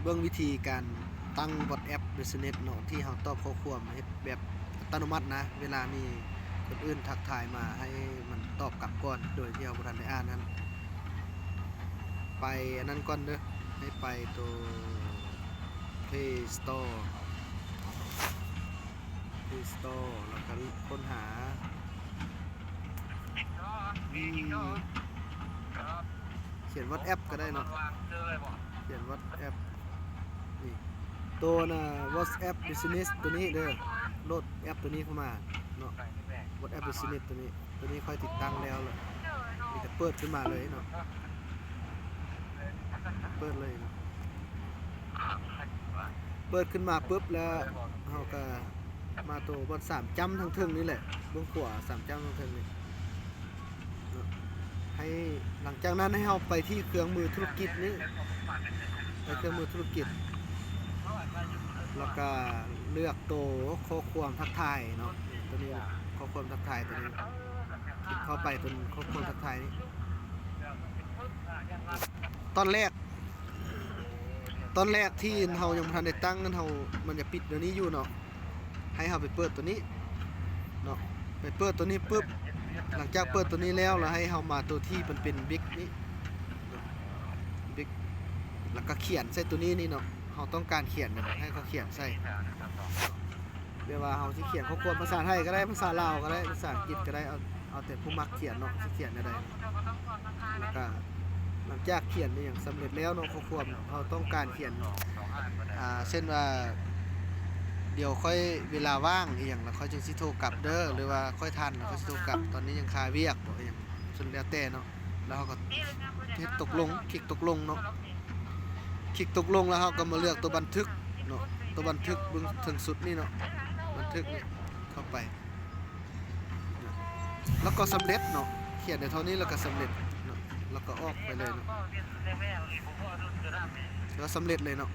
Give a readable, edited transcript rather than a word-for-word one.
บิ่งวิธีการตั้ง WhatsApp Business เนาะที่เฮาตอบข้อความเฮ็ดแบบอัตโนมัตินะเวลามีคนอื่นทักทายมาให้มันตอบกลับก่อนโดยที่เราบ่ทันได้อ่านนั้นไปอันนั้นก่อนเด้อให้ไปตัว Play Store แล้วก็ค้นหาเขียน WhatsApp ก็ได้เนาะเขียน WhatsApp นี่ตัวน่ะ WhatsApp Business ตัวนี้เด้อโหลดแอปตัวนี้เข้ามาเนาะ WhatsApp Business ตัวนี้ค่อยติดตั้งแล้วเลยมีแต่เปิดขึ้นมาเลยเนาะเปิดเลยเนาะเปิดขึ้นมาปุ๊บแล้วเฮาก็มาตัวบน3จำทั้งเทิงนี่แหละเบื้องขวา3จำทั้งเทิงนี่ให้หลังจากนั้นให้เฮาไปที่เครื่องมือธุรกิจนี้ไปเครื่องมือธุรกิจแล้วก็เลือกตัวข้อความทักทายเนาะตัวนี้ข้อความทักทายตัวนี้คลิกเข้าไปตัวข้อความทักทายนี้ตอนแรกที่เฮายังบ่ทันได้ตั้งนั้นมันจะปิดเดี๋ยวนี้อยู่เนาะให้เฮาไปเปิดตัวนี้เนาะไปเปิดตัวนี้ปุ๊บหลังจากเปิดตัวนี้แล้วให้เฮามาตัวที่มันเป็นบิ๊กนี้บิ๊กแล้วก็เขียนใส่ตัวนี้นี่เนาะเฮาต้องการเขียนเนี่ยให้เขาเขียนใส่เรียกว่าเฮาสิเขียนข้อความภาษาไทยก็ได้ภาษาลาวก็ได้ภาษาอังกฤษก็ได้เอาแต่ผู้มักเขียนเนาะสิเขียนได้แล้วก็หลังจากเขียนนี่อย่างสำเร็จแล้วเนาะข้อความเราต้องการเขียนเช่นว่าเดี๋ยวค่อยเวลาว่างอีหยังแล้วค่อยจึงสิโทรกลับเด้อหรือว่าค่อยทันแล้วค่อยสิโทรกลับตอนนี้ยังคาเวียกบ่อีหยังส่วนแล้วแต่เนาะแล้วเราก็เฮ็ดตกลงคลิกตกลงเนาะคลิกตกลงแล้วเราก็มาเลือกตัวบันทึกเนาะตัวบันทึกเบิ่งถึงสุดนี่เนาะบันทึกนี่เข้าไปแล้วก็สำเร็จเนาะเขียนในเท่านี้แล้วก็สำเร็จเนาะแล้วก็ออกไปเลยเนาะแล้วสำเร็จเลยเนาะ